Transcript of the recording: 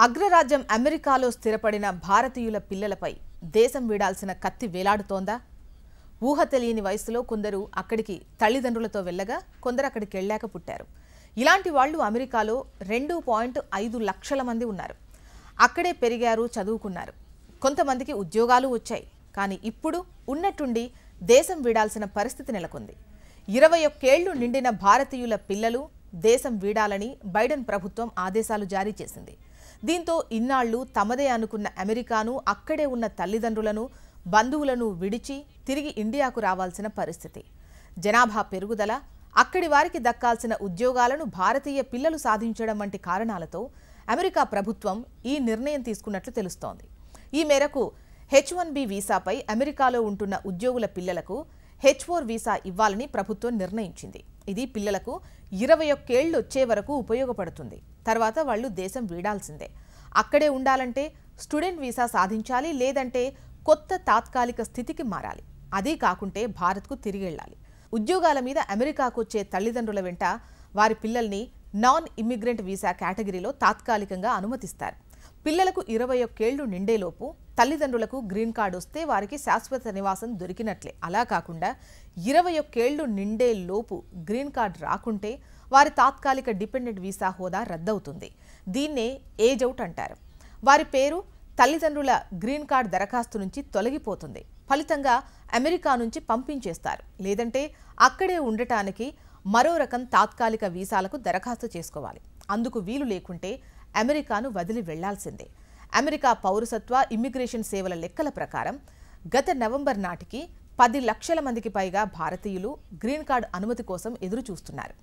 అగ్రరాజ్యం అమెరికాలో స్థిరపడిన భారతీయుల పిల్లలపై దేశం వీడాల్సిన కత్తి వేలాడుతోందా? ఊహ తెలియని వయసులో కొందరు అక్కడికి తల్లిదండ్రులతో వెళ్ళగా కొందరు అక్కడికి వెళ్ళాక పుట్టారు. ఇలాంటి వాళ్ళు అమెరికాలో 2.5 లక్షల మంది ఉన్నారు. అక్కడే పెరిగారు, చదువుకున్నారు. కొంతమందికి ఉద్యోగాలు వచ్చాయి. కానీ ఇప్పుడు ఉన్నట్టుండి దేశం వీడాల్సిన పరిస్థితి నెలకొంది. 21 ఏళ్లు నిండిన భారతీయుల పిల్లలు దేశం వీడాలని బైడెన్ ప్రభుత్వం ఆదేశాలు జారీ చేసింది. దీంతో ఇన్నాళ్లు తమదే అనుకున్న అమెరికాను, అక్కడే ఉన్న తల్లిదండ్రులను, బంధువులను విడిచి తిరిగి ఇండియాకు రావాల్సిన పరిస్థితి. జనాభా పెరుగుదల, అక్కడి వారికి దక్కాల్సిన ఉద్యోగాలను భారతీయ పిల్లలు సాధించడం వంటి కారణాలతో అమెరికా ప్రభుత్వం ఈ నిర్ణయం తీసుకున్నట్లు తెలుస్తోంది. ఈ మేరకు H-1B వీసాపై అమెరికాలో ఉంటున్న ఉద్యోగుల పిల్లలకు H-4 వీసా ఇవ్వాలని ప్రభుత్వం నిర్ణయించింది. ఇది పిల్లలకు 21 ఏళ్లు వచ్చే వరకు ఉపయోగపడుతుంది. తర్వాత వాళ్లు దేశం వీడాల్సిందే. అక్కడే ఉండాలంటే స్టూడెంట్ వీసా సాధించాలి, లేదంటే కొత్త తాత్కాలిక స్థితికి మారాలి. అదీ కాకుంటే భారత్కు తిరిగి వెళ్ళాలి. ఉద్యోగాల మీద అమెరికాకు వచ్చే తల్లిదండ్రుల వెంట వారి పిల్లల్ని నాన్ ఇమ్మిగ్రెంట్ వీసా కేటగిరీలో తాత్కాలికంగా అనుమతిస్తారు. పిల్లలకు 21 ఏళ్లు నిండేలోపు తల్లిదండ్రులకు గ్రీన్ కార్డు వస్తే వారికి శాశ్వత నివాసం దొరికినట్లే. అలా కాకుండా 21 ఏళ్లు నిండేలోపు గ్రీన్ కార్డు రాకుంటే వారి తాత్కాలిక డిపెండెంట్ వీసా హోదా రద్దవుతుంది. దీన్నే ఏజ్ అవుట్ అంటారు. వారి పేరు తల్లిదండ్రుల గ్రీన్ కార్డు దరఖాస్తు నుంచి తొలగిపోతుంది. ఫలితంగా అమెరికా నుంచి పంపించేస్తారు. లేదంటే అక్కడే ఉండటానికి మరో రకం తాత్కాలిక వీసాలకు దరఖాస్తు చేసుకోవాలి. అందుకు వీలు లేకుంటే అమెరికాను వదిలి వెళ్లాల్సిందే. అమెరికా పౌరసత్వ ఇమ్మిగ్రేషన్ సేవల లెక్కల ప్రకారం గత నవంబర్ నాటికి 10 లక్షల మందికి పైగా భారతీయులు గ్రీన్ కార్డు అనుమతి కోసం ఎదురు చూస్తున్నారు.